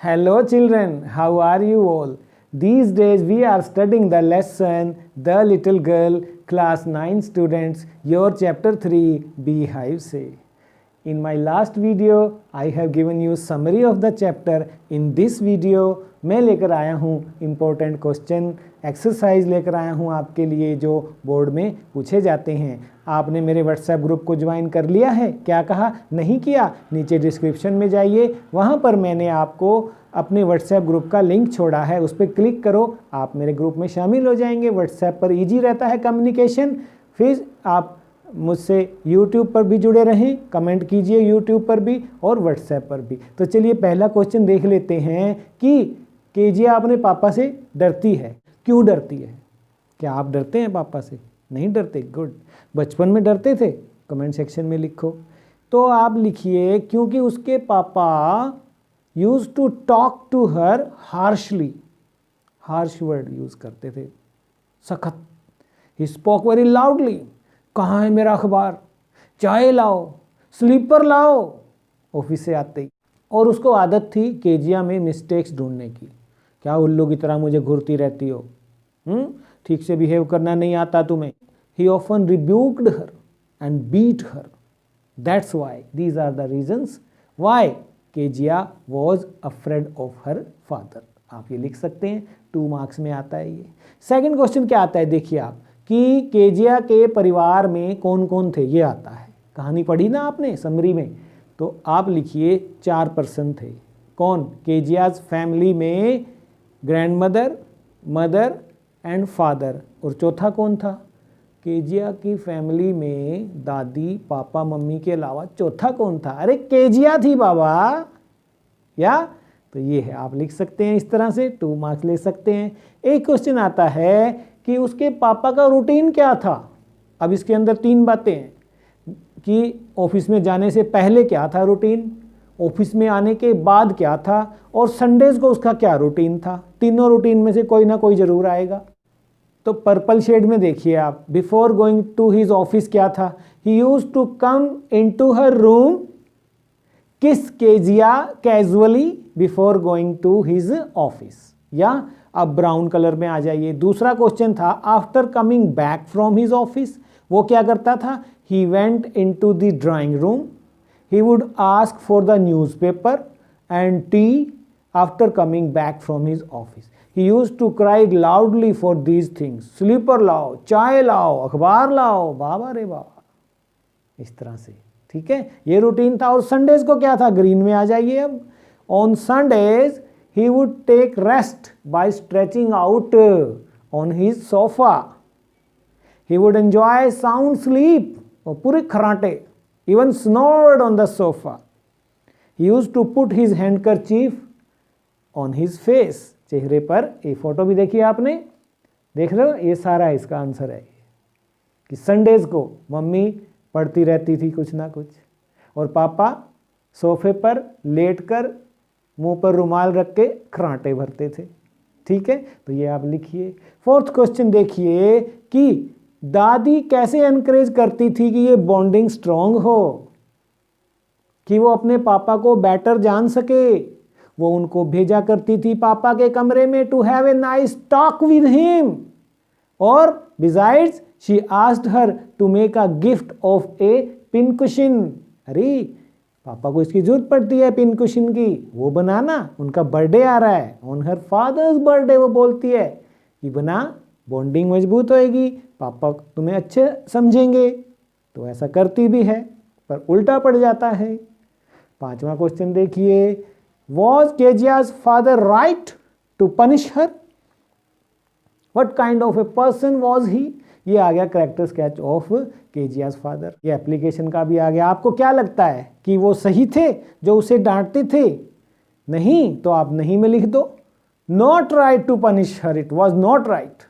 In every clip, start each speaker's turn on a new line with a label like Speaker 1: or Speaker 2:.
Speaker 1: Hello children, how are you all? These days we are studying the lesson The Little Girl, class 9 students, your chapter 3 Beehive Say. In my last video, I have given you summary of the chapter. In this video, मैं लेकर आया हूँ important question, exercise लेकर आया हूँ आपके लिए जो बोर्ड में पूछे जाते हैं। आपने मेरे व्हाट्सएप ग्रुप को ज्वाइन कर लिया है? क्या कहा? नहीं किया? नीचे डिस्क्रिप्शन में जाइए, वहाँ पर मैंने आपको अपने व्हाट्सएप ग्रुप का लिंक छोड़ा है, उस पर क्लिक करो, आप मेरे ग्रुप में शामिल हो जाएंगे। व्हाट्सएप पर ईजी रहता है कम्युनिकेशन। फिर आप मुझसे YouTube पर भी जुड़े रहें, कमेंट कीजिए YouTube पर भी और व्हाट्सएप पर भी। तो चलिए पहला क्वेश्चन देख लेते हैं कि केजिया अपने पापा से डरती है। क्यों डरती है? क्या आप डरते हैं पापा से? नहीं डरते? गुड। बचपन में डरते थे? कमेंट सेक्शन में लिखो। तो आप लिखिए क्योंकि उसके पापा use to talk to her harshly, harsh word use करते थे, सख्त। ही स्पोक वेरी लाउडली, कहाँ है मेरा अखबार, चाय लाओ, स्लीपर लाओ, ऑफिस से आते ही। और उसको आदत थी केजिया में मिस्टेक्स ढूंढने की। क्या उल्लू की तरह मुझे घूरती रहती हो, ठीक से बिहेव करना नहीं आता तुम्हें। He often rebuked her and beat her. That's why, these are the reasons why Kezia was afraid of her father. आप ये लिख सकते हैं, 2 मार्क्स में आता है ये। सेकंड क्वेश्चन क्या आता है देखिए आप, कि केजिया के परिवार में कौन कौन थे, ये आता है। कहानी पढ़ी ना आपने समरी में, तो आप लिखिए 4 पर्सन थे। कौन? केजियाज फैमिली में grand mother, mother and father. और चौथा कौन था? केजिया की फैमिली में दादी, पापा, मम्मी के अलावा चौथा कौन था? अरे केजिया थी बाबा। या तो ये है, आप लिख सकते हैं इस तरह से, 2 मार्क्स ले सकते हैं। एक क्वेश्चन आता है कि उसके पापा का रूटीन क्या था। अब इसके अंदर 3 बातें हैं कि ऑफिस में जाने से पहले क्या था रूटीन, ऑफिस में आने के बाद क्या था, और संडेज को उसका क्या रूटीन था। तीनों रूटीन में से कोई ना कोई जरूर आएगा। तो पर्पल शेड में देखिए आप, before going to his office क्या था? He used to come into her room, kiss Kezia casually before going to his office. या अब ब्राउन कलर में आ जाइए। दूसरा क्वेश्चन था after coming back from his office, वो क्या करता था? He went into the drawing room, he would ask for the newspaper and tea after coming back from his office. He used to cry loudly for these things, slipper लाओ, चाय लाओ, अखबार लाओ, बाबा रे बाबा, इस तरह से। ठीक है, ये रूटीन था। और संडेज को क्या था? ग्रीन में आ जाइए अब। On Sundays he would take rest by stretching out on his sofa. He would enjoy sound sleep, और पूरे खराटे, even snored on the sofa. He used to put his handkerchief on his face. चेहरे पर, ये photo भी देखिए आपने, देख रहे हो, ये सारा इसका आंसर है कि संडेज को मम्मी पढ़ती रहती थी कुछ ना कुछ, और पापा सोफे पर लेटकर मुंह पर रुमाल रख के खराटे भरते थे। ठीक है, तो ये आप लिखिए। 4th क्वेश्चन देखिए कि दादी कैसे एनकरेज करती थी कि ये बॉन्डिंग स्ट्रांग हो, कि वो अपने पापा को बेटर जान सके। वो उनको भेजा करती थी पापा के कमरे में to have a nice talk with him, और besides she asked her to make a gift of a pin cushion. अरे पापा को इसकी जरूरत पड़ती है पिन कुशन की, वो बनाना, उनका बर्थडे आ रहा है, ऑन हर फादर्स बर्थडे वो बोलती है कि बना, बॉन्डिंग मजबूत होएगी, पापा तुम्हें अच्छे समझेंगे। तो ऐसा करती भी है, पर उल्टा पड़ जाता है। 5वां क्वेश्चन देखिए, was Kezia's father right to punish her? What kind of a person was he? ये आ गया character sketch of Kezia's father. ये एप्लीकेशन का भी आ गया। आपको क्या लगता है कि वो सही थे जो उसे डांटते थे? नहीं, तो आप नहीं में लिख दो। Not right to punish her, it was not right,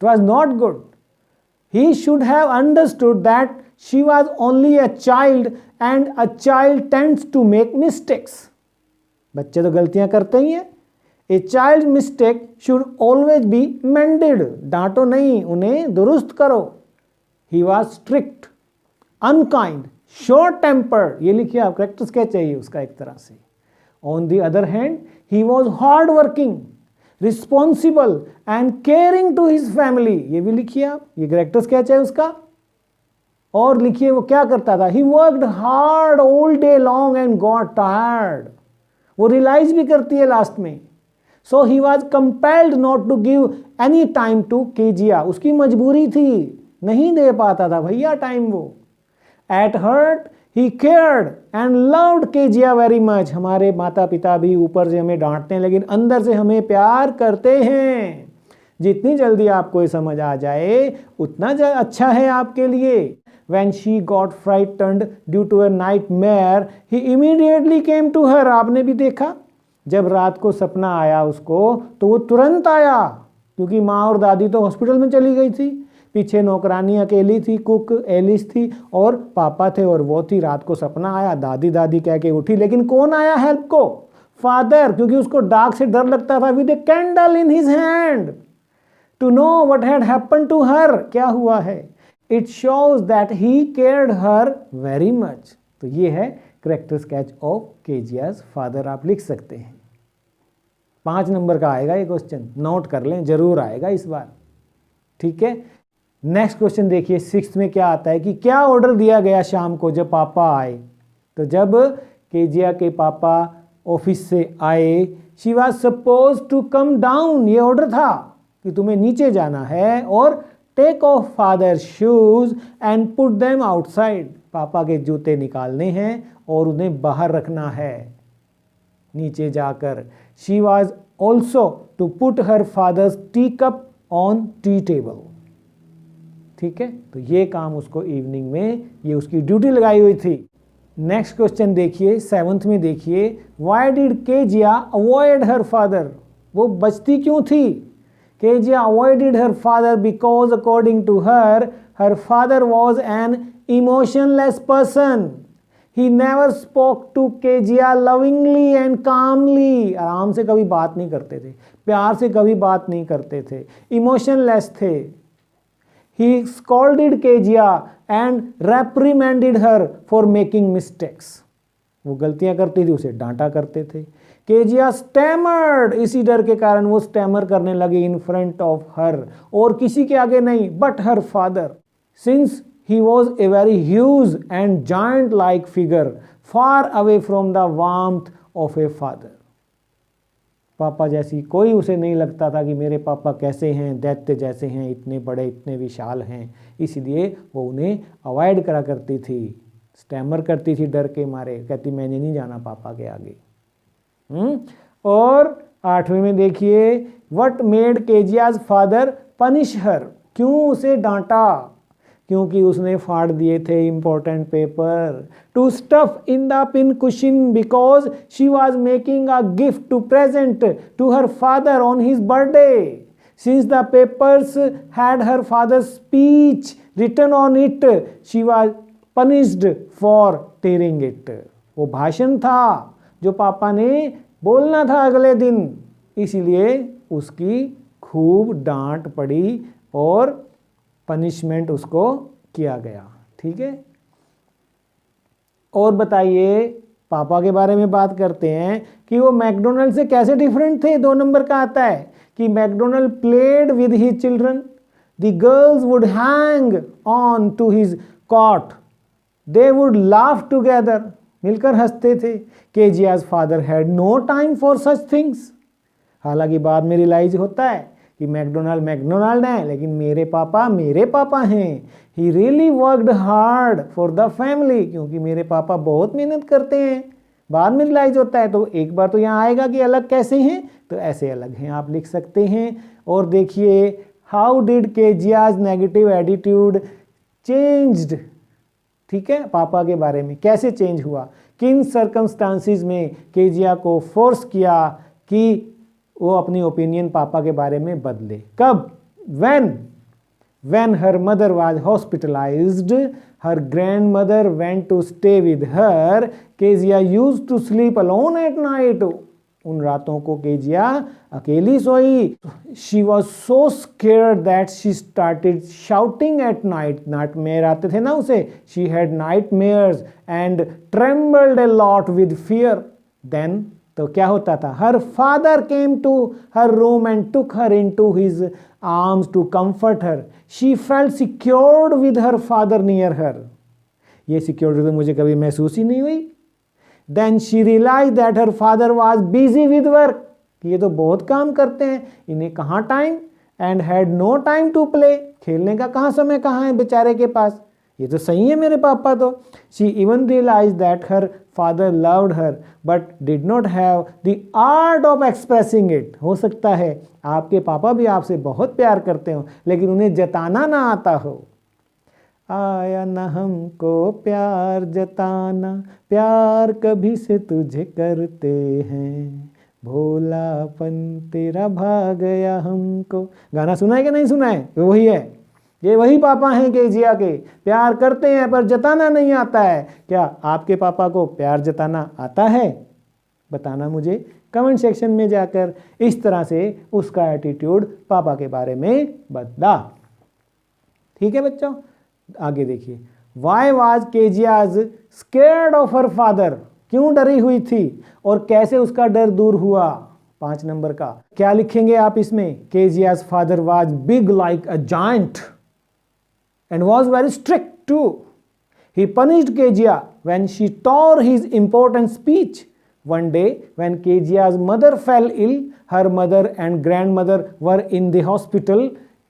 Speaker 1: it was not good. He should have understood that she was only a child and a child tends to make mistakes. बच्चे तो गलतियां करते ही हैं। A child's mistake should always be mended. डांटो नहीं, उन्हें दुरुस्त करो। He was strict, unkind, short tempered. ये लिखिए आप, करेक्टर स्केच चाहिए उसका एक तरह से। On the other hand, he was hardworking, responsible and caring to his family. ये भी लिखिए आप, ये कैरेक्टर स्केच है उसका। और लिखिए वो क्या करता था, he worked hard all day long and got tired. वो रियलाइज भी करती है लास्ट में। So he was compelled not to give any time to Kezia, उसकी मजबूरी थी, नहीं दे पाता था भैया टाइम वो। At heart he cared and loved Kezia very much. हमारे माता पिता भी ऊपर से हमें डांटते हैं लेकिन अंदर से हमें प्यार करते हैं। जितनी जल्दी आपको ये समझ आ जाए उतना अच्छा है आपके लिए। When she got frightened due to a nightmare, he immediately came to her. आपने भी देखा जब रात को सपना आया उसको तो वो तुरंत आया, क्योंकि माँ और दादी तो हॉस्पिटल में चली गई थी, पीछे नौकरानी अकेली थी, कुक एलिस थी और पापा थे और वो थी। रात को सपना आया, दादी दादी कह के उठी, लेकिन कौन आया हेल्प को? फादर, क्योंकि उसको डार्क से डर लगता था। With a candle in his hand to know what had happened to her, क्या हुआ है। It shows that he cared her very much. तो ये है character sketch of Kezia's father, आप लिख सकते हैं। 5 नंबर का आएगा ये क्वेश्चन, नोट कर लें, जरूर आएगा इस बार, ठीक है। नेक्स्ट क्वेश्चन देखिए 6th में क्या आता है कि क्या ऑर्डर दिया गया शाम को जब पापा आए। तो जब केजिया के पापा ऑफिस से आए, she was suppose to come down, ये ऑर्डर था कि तुम्हें नीचे जाना है और take off father shoes and put them outside, पापा के जूते निकालने हैं और उन्हें बाहर रखना है नीचे जाकर। She was also to put her father's tea cup on tea table, ठीक है। तो ये काम उसको इवनिंग में, ये उसकी ड्यूटी लगाई हुई थी। नेक्स्ट क्वेश्चन देखिए 7th में देखिए, why did Kezia avoid her father, वो बचती क्यों थी। Kezia avoided her father because according to her father was an emotionless person. He never spoke to Kezia lovingly and calmly, आराम से कभी बात नहीं करते थे, प्यार से कभी बात नहीं करते थे, इमोशनलेस थे। He scolded Kezia and reprimanded her for making mistakes, वो गलतियां करती थी उसे डांटा करते थे। केजिया स्टैमर्ड, इसी डर के कारण वो स्टैमर करने लगे इन फ्रंट ऑफ हर, और किसी के आगे नहीं but her father. Since he was a very huge and giant-like figure, far away from the warmth of a father. पापा जैसी कोई उसे नहीं लगता था कि मेरे पापा कैसे हैं, दैत्य जैसे हैं, इतने बड़े, इतने विशाल हैं, इसलिए वो उन्हें अवॉइड करा करती थी, स्टैमर करती थी डर के मारे, कहती मैंने नहीं जाना पापा के आगे। और 8वें में देखिए, what made Kezia's father punish her, क्यों उसे डांटा। क्योंकि उसने फाड़ दिए थे important paper. To stuff in the pin cushion because she was making a gift to present to her father on his birthday. Since the papers had her father speech written on it, she was punished for tearing it. वो भाषण था जो पापा ने बोलना था अगले दिन, इसीलिए उसकी खूब डांट पड़ी और पनिशमेंट उसको किया गया, ठीक है। और बताइए, पापा के बारे में बात करते हैं कि वो मैकडोनल्ड से कैसे डिफरेंट थे। 2 नंबर का आता है कि Macdonald played with his children, the girls would hang on to his cot, they would laugh together, मिलकर हंसते थे। Kezia's father had no time for such things. हालांकि बाद में रियलाइज होता है कि मैकडोनल्ड है, लेकिन मेरे पापा हैं। He really worked hard for the family, क्योंकि मेरे पापा बहुत मेहनत करते हैं। बाद में रियलाइज होता है, तो एक बार तो यहाँ आएगा कि अलग कैसे हैं, तो ऐसे अलग हैं, आप लिख सकते हैं। और देखिए, how did Keziah's negative attitude changed, ठीक है, पापा के बारे में कैसे चेंज हुआ, किन सर्कमस्टांसिस में केजिया को फोर्स किया कि वो अपनी ओपिनियन पापा के बारे में बदले। कब? when her mother was hospitalized, her grandmother went to stay with her, Kezia used to sleep alone at night, उन रातों को केजिया अकेली सोई। She was so scared that she started shouting at night, nightmare आते थे ना उसे, she had nightmares and trembled a lot with fear. Then तो क्या होता था, her father came to her room and took her into his arms to comfort her, she felt secured with her father near her. ये security तो मुझे कभी महसूस ही नहीं हुई। Then she realise that her father was busy with work, ये तो बहुत काम करते हैं, इन्हें कहाँ time, and had no time to play, खेलने का कहाँ समय कहाँ है बेचारे के पास, ये तो सही है मेरे पापा तो। She even realise that her father loved her but did not have the art of expressing it. हो सकता है आपके पापा भी आपसे बहुत प्यार करते हो लेकिन उन्हें जताना ना आता हो। आया न हमको प्यार जताना, प्यार कभी से तुझे करते हैं, भोलापन तेरा भा गया हमको। गाना सुना है कि नहीं सुना है? तो वही है, ये वही पापा हैं केजिया के, प्यार करते हैं पर जताना नहीं आता है। क्या आपके पापा को प्यार जताना आता है? बताना मुझे कमेंट सेक्शन में जाकर। इस तरह से उसका एटीट्यूड पापा के बारे में बदला। ठीक है बच्चों, आगे देखिए। Why was Keziah's scared of her father, क्यों डरी हुई थी और कैसे उसका डर दूर हुआ? 5 नंबर का क्या लिखेंगे आप इसमें? Kezia's father was big like a giant and was very strict too. He punished Kezia when she tore his important speech. One day, when Kezia's mother fell ill, her mother and grandmother were in the hospital.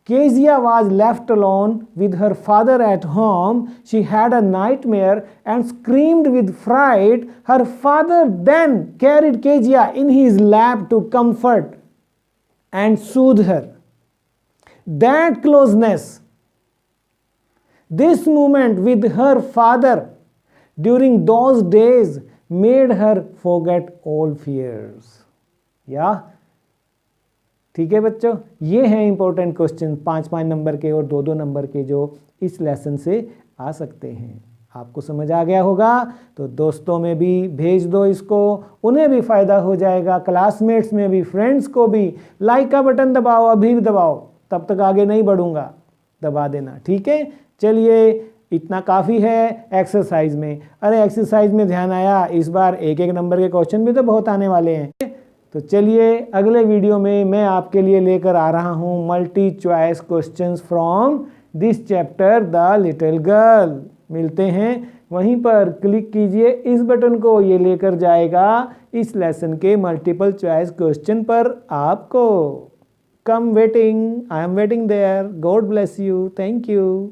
Speaker 1: Kezia was left alone with her father at home. She had a nightmare and screamed with fright. Her father then carried Kezia in his lap to comfort and soothe her. That closeness, this moment with her father during those days made her forget all fears. या ठीक है बच्चों, ये हैं important question 5-5 number के और 2-2 number के जो इस लेसन से आ सकते हैं। आपको समझ आ गया होगा तो दोस्तों में भी भेज दो इसको, उन्हें भी फ़ायदा हो जाएगा, क्लासमेट्स में भी, फ्रेंड्स को भी। लाइक का बटन दबाओ, अभी भी दबाओ, तब तक आगे नहीं बढ़ूंगा, दबा देना। ठीक है, चलिए इतना काफ़ी है एक्सरसाइज में। अरे एक्सरसाइज में ध्यान आया, इस बार 1-1 नंबर के क्वेश्चन भी तो बहुत आने वाले हैं। तो चलिए अगले वीडियो में मैं आपके लिए लेकर आ रहा हूँ multi choice questions from this chapter the little girl. मिलते हैं वहीं पर, क्लिक कीजिए इस बटन को, ये लेकर जाएगा इस लेसन के मल्टीपल चॉइस क्वेश्चन पर आपको। Come waiting, I am waiting there. God bless you, thank you.